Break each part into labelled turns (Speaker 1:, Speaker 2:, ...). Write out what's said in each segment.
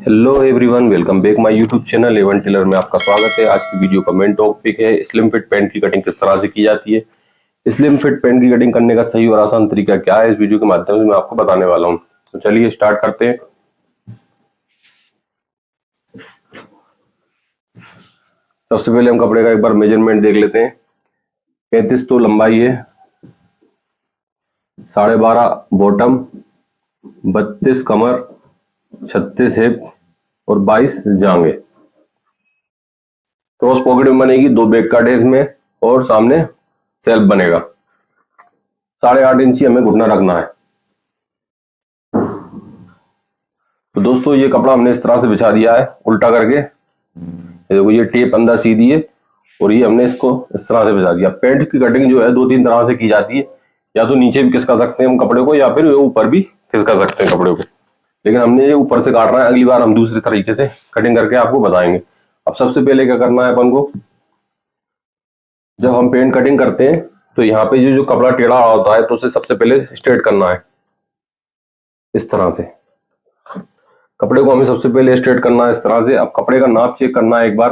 Speaker 1: Hello everyone, welcome back my YouTube channel Avon tailor में आपका स्वागत है। आज की वीडियो का मेन टॉपिक है स्लिम फिट पैंट की कटिंग किस तरह से की जाती है। स्लिम फिट पैंट की कटिंग करने का सही और आसान तरीका क्या है, इस वीडियो के माध्यम से मैं आपको बताने वाला हूं। तो चलिए स्टार्ट करते हैं। सबसे पहले हम कपड़े का एक बार मेजरमेंट देख लेते हैं। 35 तो लंबाई है, 12.5 बॉटम, 32 कमर, 36 हिप और 22 जांघें। क्रॉस पॉकेट में बनेगी, 2 बैक काटे इसमें और सामने सेल्फ बनेगा। 8.5 इंची हमें घुटना रखना है। तो दोस्तों ये कपड़ा हमने इस तरह से बिछा दिया है उल्टा करके। देखो ये टेप अंदर सीधी है और ये हमने इसको इस तरह से बिछा दिया। पैंट की कटिंग जो है 2-3 तरह से की जाती है, या तो नीचे भी खिसका सकते हैं हम कपड़े को, या फिर ऊपर भी खिसका सकते हैं कपड़े को। लेकिन हमने ये ऊपर से काट रहा है, अगली बार हम दूसरी तरीके से कटिंग करके आपको बताएंगे। अब सबसे पहले क्या करना है अपन को, जब हम पेंट कटिंग करते हैं तो यहाँ पे जो कपड़ा टेढ़ा होता है तो उसे सबसे पहले स्ट्रेट करना है। इस तरह से कपड़े को हमें सबसे पहले स्ट्रेट करना है, इस तरह से। अब कपड़े का नाप चेक करना है एक बार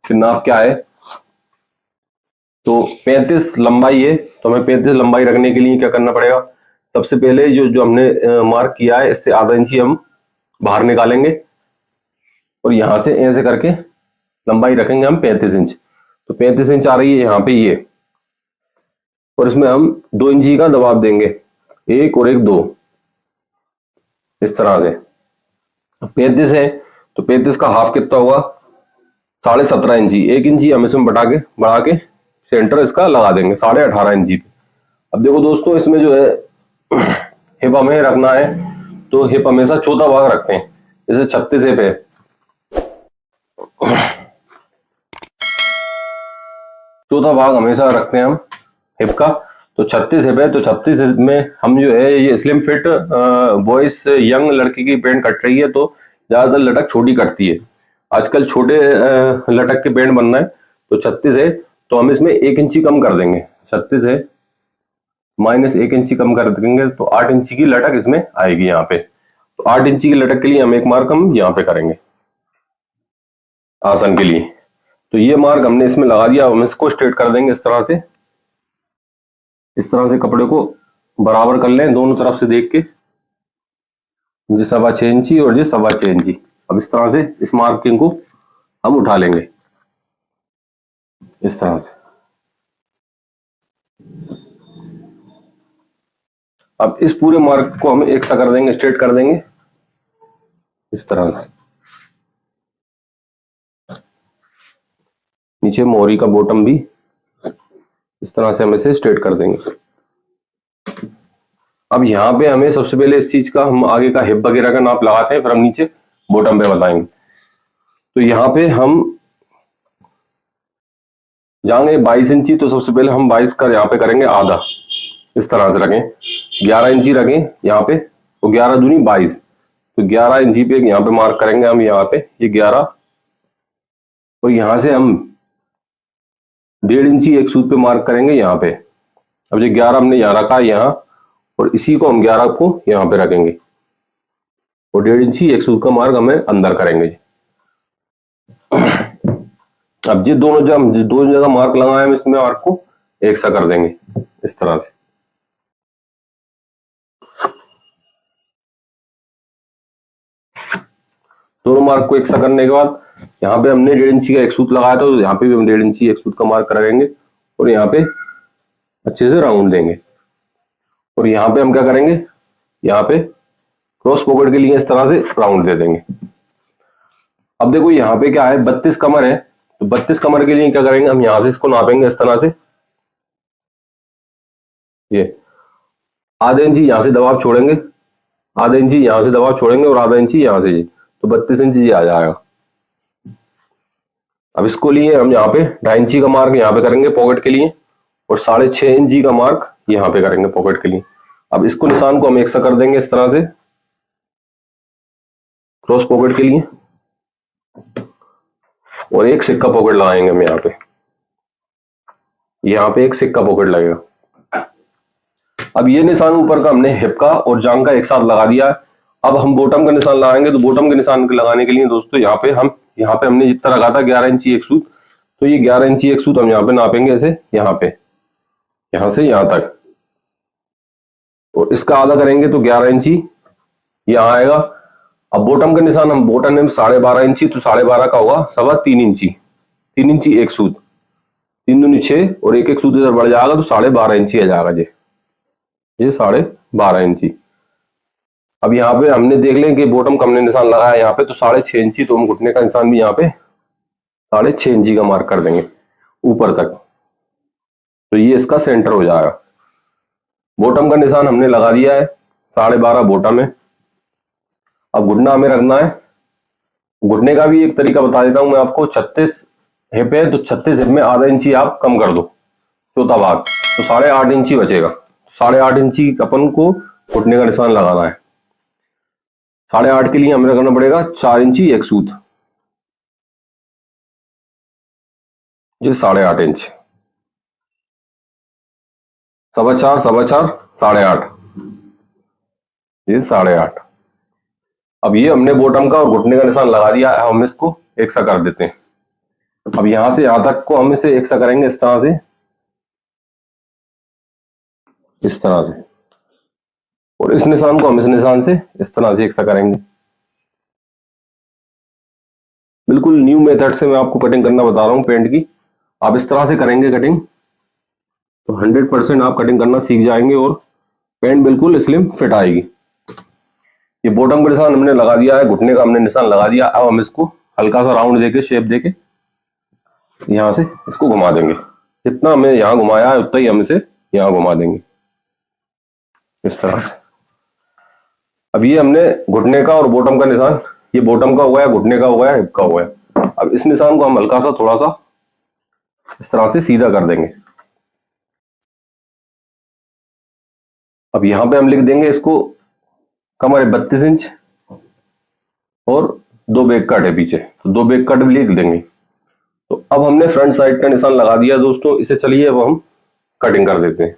Speaker 1: कि नाप क्या है। तो 35 लंबाई है, तो हमें 35 लंबाई रखने के लिए क्या करना पड़ेगा, सबसे पहले जो हमने मार्क किया है इससे आधा इंची हम बाहर निकालेंगे और यहां से ऐसे करके लंबाई रखेंगे हम 35 इंच। तो 35 इंच आ रही है यहाँ पे ये, और इसमें हम 2 इंची का दबाव देंगे, 1 और 1 2, इस तरह से। 35 है तो 35 का हाफ कितना होगा, 17.5 इंची। 1 इंची हम इसमें बढ़ा के सेंटर इसका लगा देंगे 18.5 इंची पे। अब देखो दोस्तों, इसमें जो है हिप हमें रखना है, तो हिप हमेशा चौथा भाग रखते हैं। जैसे 36 हिप है, चौथा भाग हमेशा रखते हैं हम हिप का। तो 36 हिप है, तो 36 हिप में हम जो है ये स्लिम फिट बॉयज यंग लड़की की पैंट कट रही है, तो ज्यादातर लटक छोटी कटती है। आजकल छोटे लटक के पैंट बनना है, तो 36 है तो हम इसमें 1 इंची कम कर देंगे। 36 है माइनस 1 इंची कम कर देंगे तो 8 इंची की लटक इसमें आएगी यहाँ पे। तो 8 इंची की लटक के लिए हम एक मार्क हम यहाँ पे करेंगे आसन के लिए। तो ये मार्क हमने इसमें लगा दिया। हम इसको स्ट्रेट कर देंगे इस तरह से। इस तरह से कपड़े को बराबर कर लें दोनों तरफ से देख के, ये 6.25 इंची और ये 6.25 इंची। अब इस तरह से इस मार्किंग को हम उठा लेंगे इस तरह से। अब इस पूरे मार्क को हम एक सा कर देंगे, स्ट्रेट कर देंगे इस तरह से। नीचे मोहरी का बॉटम भी इस तरह से हम इसे स्ट्रेट कर देंगे। अब यहाँ पे हमें सबसे पहले इस चीज का हम आगे का हिप वगैरह का नाप लगाते हैं, फिर हम नीचे बॉटम पे बताएंगे। तो यहाँ पे हम जाएंगे 22 इंची, तो सबसे पहले हम 22 का यहाँ पे करेंगे आधा, इस तरह से रखें। 11 इंची रखें यहाँ पे, तो 11 दूनी 22, तो 11 इंची पे यहाँ पे मार्क करेंगे हम। यहाँ पे ये 11 और यहाँ से हम 1.5 इंची एक सूत पे मार्क करेंगे यहाँ पे। अब ये 11 हमने यहाँ रखा है यहाँ, और इसी को हम 11 को यहाँ पे रखेंगे और 1.5 इंची एक सूत का मार्क हमें अंदर करेंगे। अब ये दो जगह मार्क लगाए हम, इसमें मार्क को एक सा कर देंगे इस तरह से। दोनों मार्क को एक सा करने के बाद यहाँ पे हमने 1.5 इंची का एक सूत लगाया था, तो यहाँ पे भी हम 1.5 इंची एक सूत का मार्क करेंगे और यहाँ पे अच्छे से राउंड देंगे। और यहाँ पे हम क्या करेंगे, यहाँ पे क्रॉस पॉकेट के लिए इस तरह से राउंड दे देंगे। अब देखो यहाँ पे क्या है, 32 कमर है, तो 32 कमर के लिए क्या करेंगे, हम यहाँ से इसको नापेंगे इस तरह से। ये आधा इंची यहाँ से दबाव छोड़ेंगे, आधा इंची यहाँ से दबाव छोड़ेंगे और आधा इंची यहाँ से, तो 32 इंची ये आ जाएगा। अब इसको लिए हम यहाँ पे 2.5 इंची का मार्क यहाँ पे करेंगे पॉकेट के लिए, और 6.5 इंची का मार्क यहाँ पे करेंगे पॉकेट के लिए। अब इसको निशान को हम एक सा कर देंगे इस तरह से क्रॉस पॉकेट के लिए, और एक सिक्का पॉकेट लगाएंगे हम यहाँ पे एक सिक्का पॉकेट लगेगा। अब ये निशान ऊपर का हमने हिप का और जांघ का एक साथ लगा दिया है, अब हम बॉटम का निशान लगाएंगे, तो बॉटम के निशान लगाने के लिए दोस्तों यहाँ पे हमने जितना रखा था 11 इंची एक सूत, तो ये 11 इंची एक सूत हम यहाँ पे नापेंगे ऐसे, यहाँ पे, यहाँ से यहाँ तक, और इसका आधा करेंगे तो 11 इंची यहाँ आएगा। अब बॉटम का निशान हम बॉटम में 12.5 इंची, तो 12.5 का होगा 3.25 इंची, 3 इंची एक सूत, 3 दूनी 6, और एक एक सूत इधर बढ़ जाएगा तो 12.5 इंची आ जाएगा ये 12.5 इंची। अब यहाँ पे हमने देख लें कि बॉटम का हमने निशान लगाया यहाँ पे तो 6.5 इंची, तो हम घुटने का निशान भी यहाँ पे 6.5 इंची का मार्क कर देंगे ऊपर तक, तो ये इसका सेंटर हो जाएगा। बॉटम का निशान हमने लगा दिया है 12.5 बॉटम है। अब घुटना हमें रखना है, घुटने का भी एक तरीका बता देता हूं मैं आपको। 36 हिप है तो 36 हिप में आधा इंची आप कम कर दो, चौथा भाग, तो 8.5 इंची बचेगा। 8.5 इंची अपन को घुटने का निशान लगाना है। 8.5 के लिए हमें रखना पड़ेगा 4 इंची एक सूत, ये 8.5 इंच, 4.25, 4.25, 8.5, ये 8.5। अब ये हमने बॉटम का और घुटने का निशान लगा दिया है, हम इसको एक सा कर देते हैं। अब यहां से यहां तक को हम इसे एक सा करेंगे इस तरह से, इस तरह से, और इस निशान को हम इस निशान से इस तरह से एक सा करेंगे। बिल्कुल न्यू मेथड से मैं आपको कटिंग करना बता रहा हूं पेंट की। आप इस तरह से करेंगे कटिंग तो 100% आप कटिंग करना सीख जाएंगे और पेंट बिल्कुल स्लिम फिट आएगी। ये बॉटम का निशान हमने लगा दिया है, घुटने का हमने निशान लगा दिया। अब हम इसको हल्का सा राउंड देके, शेप देके यहां से इसको घुमा देंगे। जितना हमें यहां घुमाया है उतना ही हम इसे यहां घुमा देंगे इस तरह से। अब ये हमने घुटने का और बॉटम का निशान, ये बॉटम का हो गया, घुटने का हो गया, हिप का हो गया। अब इस निशान को हम हल्का सा थोड़ा सा इस तरह से सीधा कर देंगे। अब यहां पे हम लिख देंगे इसको कमर है 32 इंच और 2 बैक कट है पीछे, तो 2 बैक कट भी लिख देंगे। तो अब हमने फ्रंट साइड का निशान लगा दिया दोस्तों। इसे चलिए अब हम कटिंग कर देते हैं।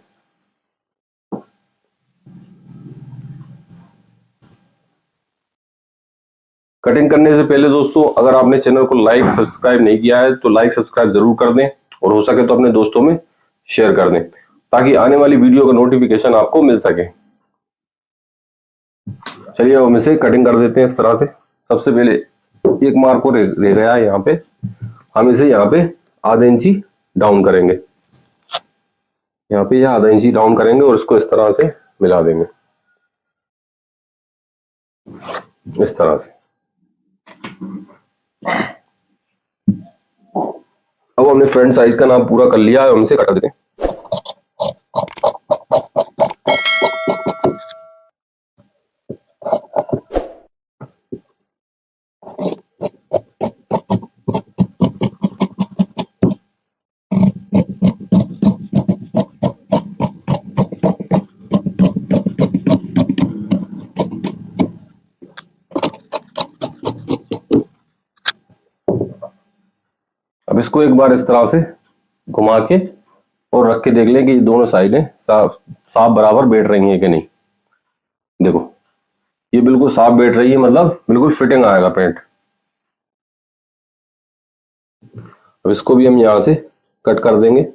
Speaker 1: कटिंग करने से पहले दोस्तों, अगर आपने चैनल को लाइक सब्सक्राइब नहीं किया है तो लाइक सब्सक्राइब जरूर कर दें, और हो सके तो अपने दोस्तों में शेयर कर दें, ताकि आने वाली वीडियो का नोटिफिकेशन आपको मिल सके। चलिए अब हम इसे कटिंग कर देते हैं इस तरह से। सबसे पहले एक मार्क और रह गया है यहाँ पे, हम इसे यहाँ पे आधा इंची डाउन करेंगे, यहाँ पे आधा इंची डाउन करेंगे और इसको इस तरह से मिला देंगे, इस तरह से। अब हमने फ्रंट साइज का नाप पूरा कर लिया है, हम इसे कटा देते हैं। अब इसको एक बार इस तरह से घुमा के और रख के देख लें कि दोनों साइडें साफ बराबर बैठ रही हैं कि नहीं। देखो ये बिल्कुल साफ बैठ रही है, मतलब बिल्कुल फिटिंग आएगा पेंट। अब इसको भी हम यहां से कट कर देंगे।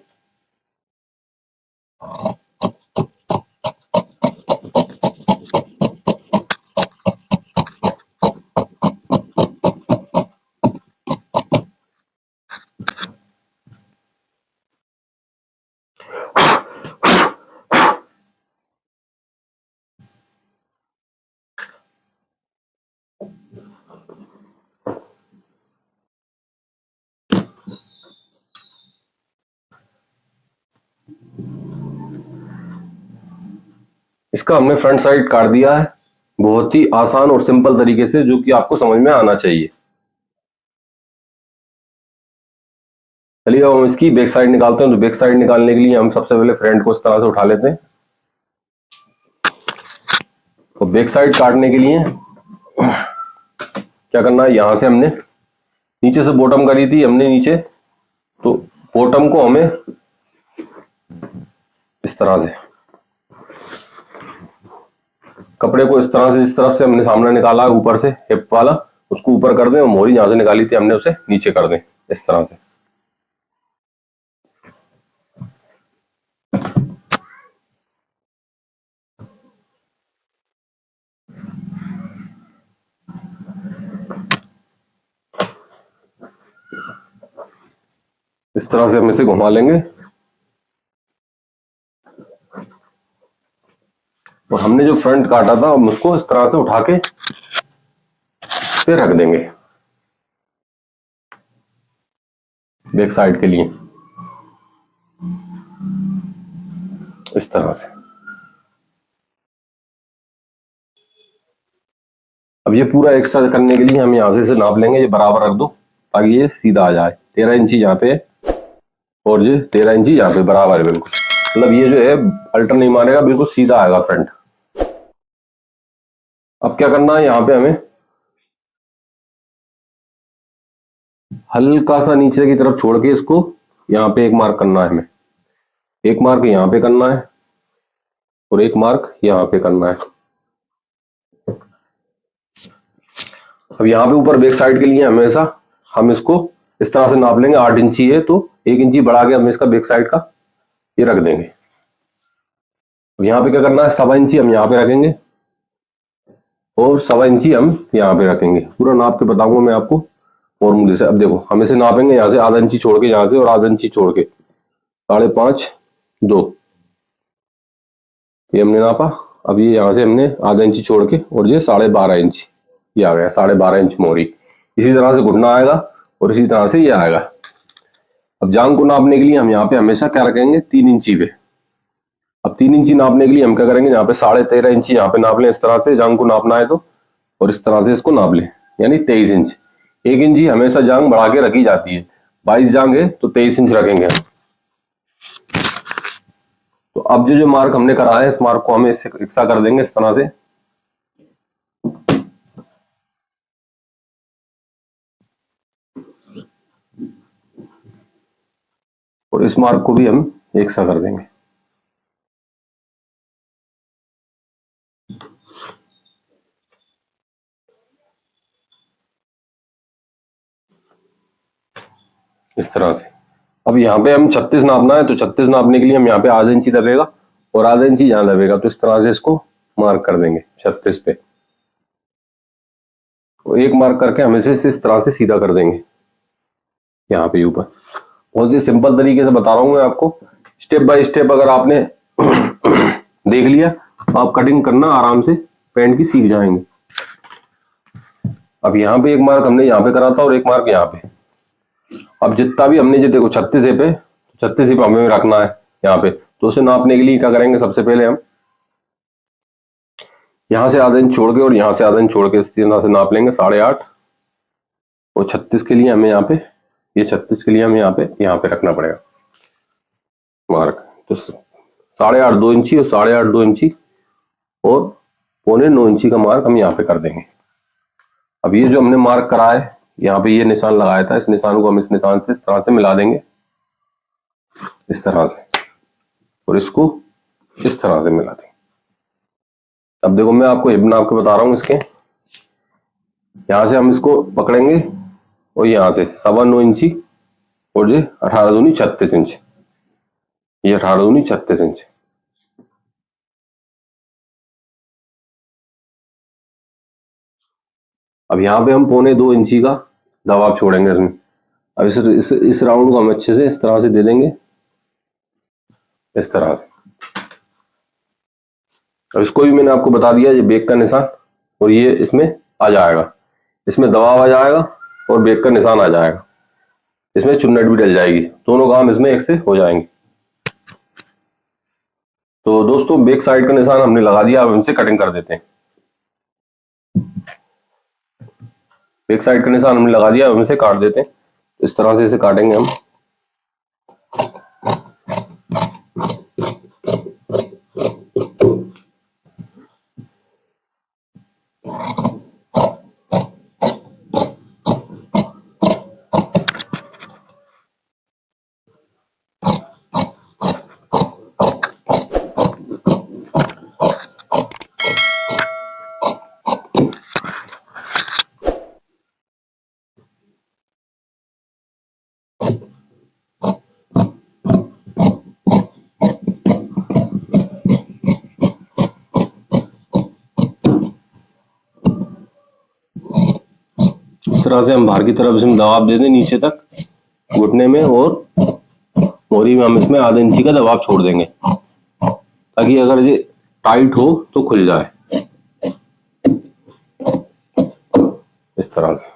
Speaker 1: इसका हमने फ्रंट साइड काट दिया है, बहुत ही आसान और सिंपल तरीके से, जो कि आपको समझ में आना चाहिए। चलिए अब हम इसकी बैक साइड निकालते हैं। तो बैक साइड निकालने के लिए हम सबसे पहले फ्रंट को इस तरह से उठा लेते हैं। तो बैक साइड काटने के लिए क्या करना है, यहां से हमने नीचे से बॉटम करी थी हमने नीचे, तो बॉटम को हमें इस तरह से कपड़े को इस तरह से, जिस तरफ से हमने सामने निकाला है ऊपर से हिप वाला, उसको ऊपर कर दें और मोहरी जहां से निकाली थी हमने उसे नीचे कर दें इस तरह से। इस तरह से हम इसे घुमा लेंगे और हमने जो फ्रंट काटा था हम उसको इस तरह से उठा के फिर रख देंगे बैक साइड के लिए इस तरह से। अब ये पूरा एक्स्ट्रा करने के लिए हम यहां से नाप लेंगे, ये बराबर रख दो ताकि ये सीधा आ जाए। 13 इंची यहाँ पे और ये 13 इंची यहाँ पे बराबर है बिल्कुल, मतलब ये जो है अल्टर नहीं मारेगा, बिल्कुल सीधा आएगा फ्रंट। अब क्या करना है, यहाँ पे हमें हल्का सा नीचे की तरफ छोड़ के इसको यहाँ पे एक मार्क करना है। हमें एक मार्क यहाँ पे करना है और एक मार्क यहाँ पे करना है। अब यहाँ पे ऊपर बैक साइड के लिए हमेशा हम इसको इस तरह से नाप लेंगे। 8 इंची है तो 1 इंची बढ़ा के हम इसका बैक साइड का ये रख देंगे। अब यहाँ पे क्या करना है, 1.25 इंची हम यहाँ पे रखेंगे और 1.25 इंची हम यहाँ पे रखेंगे। पूरा नाप के बताऊंगा मैं आपको फॉर्मूले से। अब देखो हम इसे नापेंगे यहाँ से आधा इंची छोड़ के, यहाँ से और आधा इंची छोड़ के 5.5 2 ये हमने नापा। अब ये यहाँ से हमने आधा इंची छोड़ के और ये 12.5 इंच ये आ गया, 12.5 इंच मोहरी। इसी तरह से घुटना आएगा और इसी तरह से ये आएगा। अब जांग को नापने के लिए हम यहाँ पे हमेशा क्या रखेंगे, 3 इंची पे। अब 3 इंची नापने के लिए हम क्या करेंगे, यहाँ पे 13.5 इंची यहाँ पे नाप लें इस तरह से, जांग को नापना है तो, और इस तरह से इसको नाप लें यानी 23 इंच। 1 इंची हमेशा जांग बढ़ा के रखी जाती है, 22 जांग है तो 23 इंच रखेंगे। तो अब जो मार्क हमने करा है इस मार्क को हमें इससे इकट्ठा कर देंगे इस तरह से। और इस मार्क को भी हम एक सा कर देंगे। इस तरह से। अब यहाँ पे हम 36 नापना है तो 36 नापने के लिए हम यहाँ पे आधा इंची दबेगा और आधा इंची यहाँ दबेगा, तो इस तरह से इसको मार्क कर देंगे 36 पे। तो एक मार्क करके हम इसे इस तरह से सीधा कर देंगे यहाँ पे ऊपर। बहुत ही सिंपल तरीके से बता रहा हूँ मैं आपको, स्टेप बाय स्टेप। अगर आपने देख लिया तो आप कटिंग करना आराम से पैंट की सीख जाएंगे। अब यहाँ पे एक मार्क हमने यहाँ पे करा था और एक मार्क यहाँ पे। अब जितना भी हमने, जो देखो 36 पे, 36 पे हमें रखना है यहाँ पे, तो उसे नापने के लिए क्या करेंगे, सबसे पहले हम यहाँ से आधा इंच छोड़ के और यहाँ से आधा इंच छोड़ के इस तरह से नाप लेंगे 8.5। और 36 के लिए हमें यहाँ पे, ये 36 के लिए हमें यहाँ पे रखना पड़ेगा मार्क। तो 8.5 2 इंची और 8.5 2 इंची और 8.25 इंची का मार्क हम यहाँ पे कर देंगे। अब ये जो हमने मार्क करा है यहाँ पे, ये निशान लगाया था, इस निशान को हम इस निशान से इस तरह से मिला देंगे इस तरह से, और इसको इस तरह से मिला देंगे। अब देखो मैं आपको हिप नाप के बता रहा हूँ इसके। यहां से हम इसको पकड़ेंगे और यहां से 9.25 इंची और ये 18 दूनी 36 इंच, ये 18 दूनी 36 इंच। अब यहाँ पे हम 1.25 इंची का दबाव छोड़ेंगे इसमें। अब इस राउंड को हम अच्छे से इस तरह से दे देंगे इस तरह से। अब इसको भी मैंने आपको बता दिया, ये बैक का निशान और ये इसमें आ जाएगा, इसमें दबाव आ जाएगा और बैक का निशान आ जाएगा, इसमें चुन्नट भी डल जाएगी, दोनों काम इसमें एक से हो जाएंगे। तो दोस्तों बैक साइड का निशान हमने लगा दिया, अब इनसे कटिंग कर देते हैं। बैक साइड का निशान हमने लगा दिया, अब इनसे काट देते हैं। इस तरह से इसे काटेंगे हम। इस तरह से हम बाहर की तरफ इसमें दबाव दे दें नीचे तक घुटने में, और मोरी में हम इसमें आधा इंची का दबाव छोड़ देंगे ताकि अगर ये टाइट हो तो खुल जाए इस तरह से।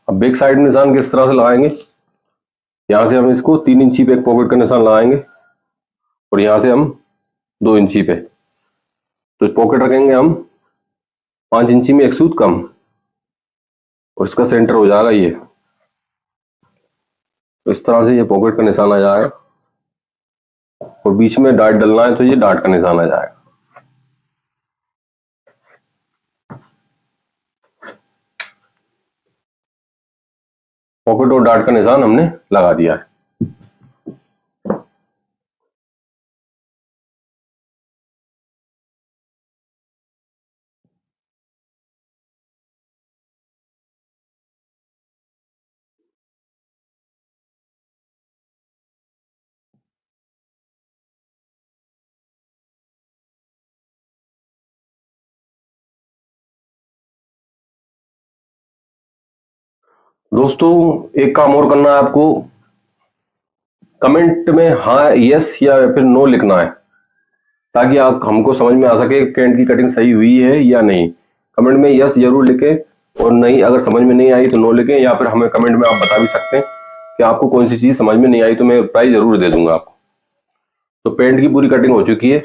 Speaker 1: अब बैक साइड निशान किस तरह से लगाएंगे, यहां से हम इसको 3 इंची पे एक पॉकेट का निशान लगाएंगे और यहां से हम 2 इंची पे, तो पॉकेट रखेंगे हम 5 इंची में 1 सूत कम, और इसका सेंटर हो जाएगा ये। तो इस तरह से ये पॉकेट का निशान आ जाएगा, और बीच में डार्ट डलना है तो ये डार्ट का निशान आ जाएगा। पॉकेट और डार्ट का निशान हमने लगा दिया है। दोस्तों एक काम और करना है आपको, कमेंट में हाँ यस या फिर नो लिखना है ताकि आप हमको समझ में आ सके पेंट की कटिंग सही हुई है या नहीं। कमेंट में यस जरूर लिखें, और नहीं अगर समझ में नहीं आई तो नो लिखें, या फिर हमें कमेंट में आप बता भी सकते हैं कि आपको कौन सी चीज समझ में नहीं आई, तो मैं रिप्लाई जरूर दे दूंगा आपको। तो पेंट की पूरी कटिंग हो चुकी है।